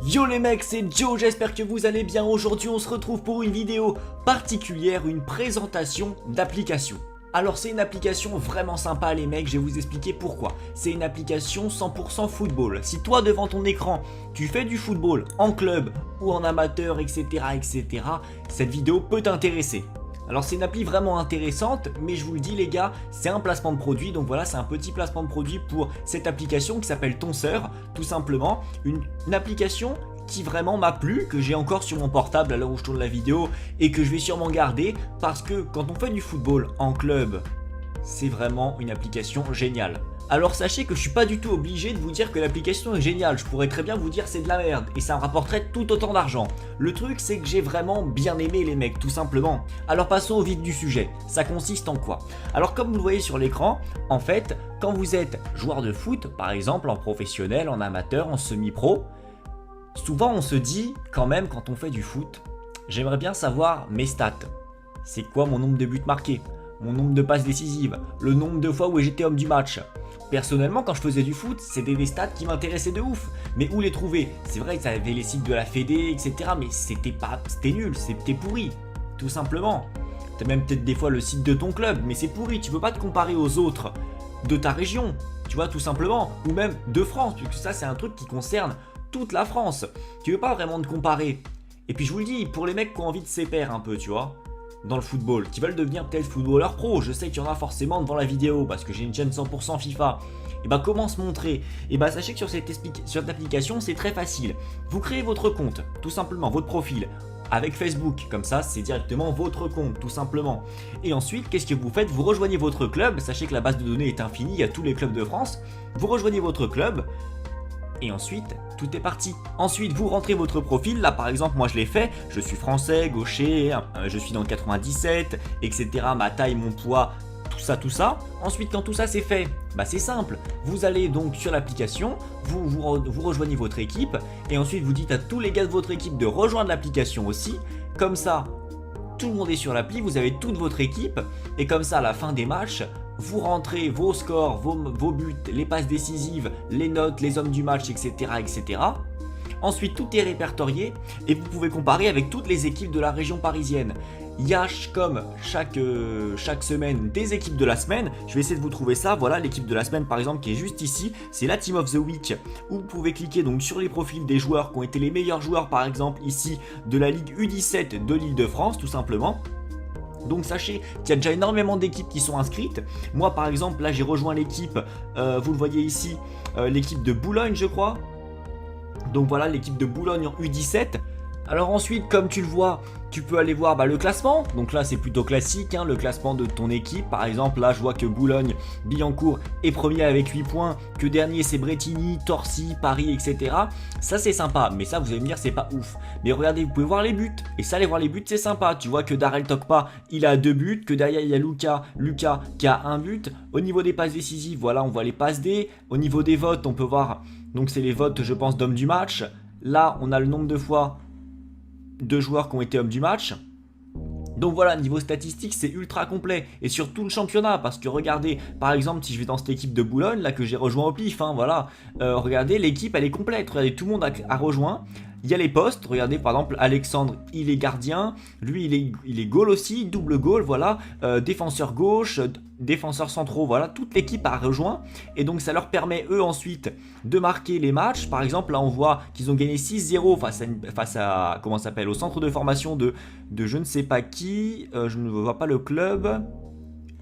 Yo les mecs, c'est Joe, j'espère que vous allez bien. Aujourd'hui on se retrouve pour une vidéo particulière, une présentation d'application. Alors c'est une application vraiment sympa les mecs, je vais vous expliquer pourquoi. C'est une application 100% football. Si toi devant ton écran, tu fais du football en club ou en amateur, etc. cette vidéo peut t'intéresser. Alors c'est une appli vraiment intéressante, mais je vous le dis les gars, c'est un placement de produit, donc voilà, c'est un petit placement de produit pour cette application qui s'appelle Tonseur, tout simplement, une application qui vraiment m'a plu, que j'ai encore sur mon portable à l'heure où je tourne la vidéo et que je vais sûrement garder parce que quand on fait du football en club, c'est vraiment une application géniale. Alors sachez que je suis pas du tout obligé de vous dire que l'application est géniale, je pourrais très bien vous dire c'est de la merde et ça me rapporterait tout autant d'argent. Le truc c'est que j'ai vraiment bien aimé les mecs tout simplement. Alors passons au vif du sujet, ça consiste en quoi? Alors comme vous le voyez sur l'écran, en fait quand vous êtes joueur de foot par exemple en professionnel, en amateur, en semi-pro, souvent on se dit quand même quand on fait du foot, j'aimerais bien savoir mes stats. C'est quoi mon nombre de buts marqués? Mon nombre de passes décisives, le nombre de fois où j'étais homme du match. Personnellement, quand je faisais du foot, c'était des stats qui m'intéressaient de ouf. Mais où les trouver? C'est vrai que ça avait les sites de la Fédé, etc. Mais c'était nul, c'était pourri. Tout simplement. T'as même peut-être des fois le site de ton club, mais c'est pourri. Tu peux pas te comparer aux autres de ta région. Tu vois, tout simplement. Ou même de France, puisque ça, c'est un truc qui concerne toute la France. Tu veux pas vraiment te comparer. Et puis je vous le dis, pour les mecs qui ont envie de s'épaire un peu, tu vois, dans le football, qui veulent devenir peut-être footballeur pro, je sais qu'il y en a forcément devant la vidéo parce que j'ai une chaîne 100% FIFA. Et bah comment se montrer? Et bah sachez que sur cette application c'est très facile. Vous créez votre compte, tout simplement votre profil avec Facebook, comme ça c'est directement votre compte tout simplement. Et ensuite qu'est-ce que vous faites? Vous rejoignez votre club, sachez que la base de données est infinie, il y a tous les clubs de France. Vous rejoignez votre club. Et ensuite, tout est parti. Ensuite, vous rentrez votre profil. Là, par exemple, moi, je l'ai fait. Je suis français, gaucher, je suis dans le 97, etc. Ma taille, mon poids, tout ça. Ensuite, quand tout ça c'est fait, bah c'est simple. Vous allez donc sur l'application, vous rejoignez votre équipe. Et ensuite, vous dites à tous les gars de votre équipe de rejoindre l'application aussi. Comme ça, tout le monde est sur l'appli, vous avez toute votre équipe. Et comme ça, à la fin des matchs, vous rentrez vos scores, vos buts, les passes décisives, les notes, les hommes du match, etc. Ensuite, tout est répertorié et vous pouvez comparer avec toutes les équipes de la région parisienne. Il y a comme chaque semaine des équipes de la semaine. Je vais essayer de vous trouver ça. Voilà l'équipe de la semaine par exemple qui est juste ici. C'est la Team of the Week où vous pouvez cliquer donc sur les profils des joueurs qui ont été les meilleurs joueurs par exemple ici de la Ligue U17 de l'Île-de-France tout simplement. Donc sachez qu'il y a déjà énormément d'équipes qui sont inscrites. Moi par exemple là j'ai rejoint l'équipe, vous le voyez ici, l'équipe de Boulogne je crois. Donc voilà l'équipe de Boulogne en U17. Alors ensuite comme tu le vois, tu peux aller voir le classement. Donc là c'est plutôt classique, le classement de ton équipe. Par exemple là je vois que Boulogne-Billancourt est premier avec 8 points. Que dernier c'est Bretigny, Torcy, Paris, etc. Ça c'est sympa, mais ça vous allez me dire c'est pas ouf. Mais regardez, vous pouvez voir les buts. Et ça aller voir les buts c'est sympa. Tu vois que Darrell Tokpa il a 2 buts. Que derrière il y a Lucas qui a 1 but. Au niveau des passes décisives, voilà on voit les passes D. Au niveau des votes on peut voir, donc c'est les votes je pense d'hommes du match. Là on a le nombre de fois de joueurs qui ont été hommes du match. Donc voilà, niveau statistique, c'est ultra complet. Et sur tout le championnat, parce que regardez, par exemple, si je vais dans cette équipe de Boulogne, là que j'ai rejoint au pif, voilà. Regardez, l'équipe, elle est complète. Regardez, tout le monde a rejoint. Il y a les postes, regardez par exemple Alexandre, il est gardien, lui il est goal aussi, double goal, voilà, défenseur gauche, défenseurs centraux, voilà, toute l'équipe a rejoint et donc ça leur permet eux ensuite de marquer les matchs. Par exemple là on voit qu'ils ont gagné 6-0 face à comment ça s'appelle, au centre de formation de je ne sais pas qui, je ne vois pas le club.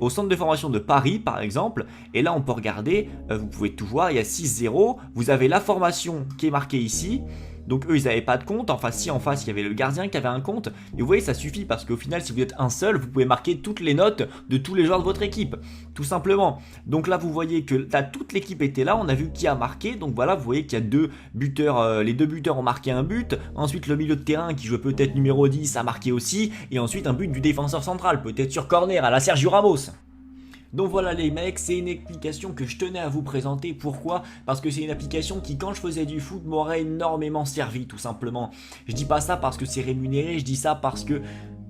Au centre de formation de Paris par exemple, et là on peut regarder, vous pouvez tout voir, il y a 6-0, vous avez la formation qui est marquée ici. Donc eux ils n'avaient pas de compte, enfin si en face il y avait le gardien qui avait un compte. Et vous voyez ça suffit parce qu'au final si vous êtes un seul, vous pouvez marquer toutes les notes de tous les joueurs de votre équipe. Tout simplement. Donc là vous voyez que là, toute l'équipe était là, on a vu qui a marqué. Donc voilà vous voyez qu'il y a 2 buteurs, les 2 buteurs ont marqué un but. Ensuite le milieu de terrain qui joue peut-être numéro 10 a marqué aussi. Et ensuite un but du défenseur central, peut-être sur corner à la Sergio Ramos. Donc voilà les mecs, c'est une application que je tenais à vous présenter. Pourquoi? Parce que c'est une application qui quand je faisais du foot m'aurait énormément servi tout simplement. Je dis pas ça parce que c'est rémunéré, je dis ça parce que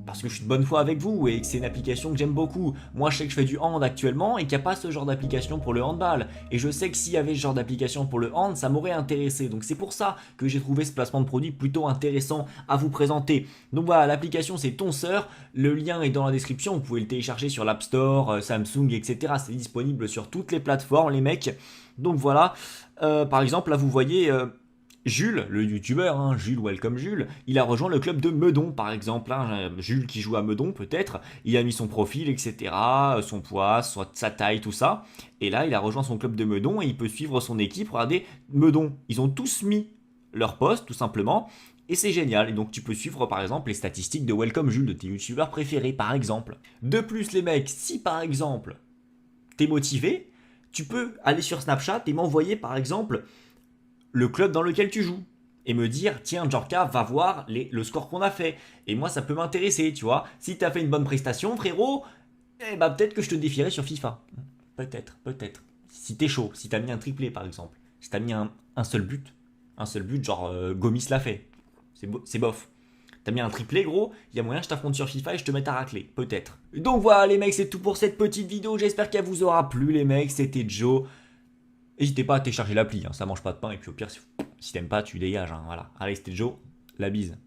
parce que je suis de bonne foi avec vous et que c'est une application que j'aime beaucoup. Moi je sais que je fais du hand actuellement et qu'il n'y a pas ce genre d'application pour le handball. Et je sais que s'il y avait ce genre d'application pour le hand, ça m'aurait intéressé. Donc c'est pour ça que j'ai trouvé ce placement de produit plutôt intéressant à vous présenter. Donc voilà, l'application c'est Tonseur. Le lien est dans la description, vous pouvez le télécharger sur l'App Store, Samsung, etc. C'est disponible sur toutes les plateformes les mecs. Donc voilà, par exemple là vous voyez... Jules, le youtubeur, hein, Jules, welcome Jules, il a rejoint le club de Meudon par exemple, hein, Jules qui joue à Meudon peut-être, il a mis son profil, etc., son poids, sa taille, tout ça, et là il a rejoint son club de Meudon et il peut suivre son équipe, regardez, Meudon, ils ont tous mis leur poste tout simplement, et c'est génial, et donc tu peux suivre par exemple les statistiques de Welcome Jules, de tes youtubeurs préférés par exemple. De plus les mecs, si par exemple t'es motivé, tu peux aller sur Snapchat et m'envoyer par exemple le club dans lequel tu joues et me dire tiens Djorka va voir le score qu'on a fait et moi ça peut m'intéresser tu vois, si t'as fait une bonne prestation frérot, eh bah peut-être que je te défierai sur FIFA, peut-être, si t'es chaud, si t'as mis un triplé par exemple, si t'as mis un seul but genre Gomis l'a fait, c'est bof. T'as mis un triplé gros, il y a moyen que je t'affronte sur FIFA et je te mette à racler, peut-être. Donc voilà les mecs, c'est tout pour cette petite vidéo, j'espère qu'elle vous aura plu les mecs, c'était Joe. N'hésitez pas à télécharger l'appli, hein, ça mange pas de pain et puis au pire si t'aimes pas tu dégages, hein, voilà. Allez c'était Joe, la bise.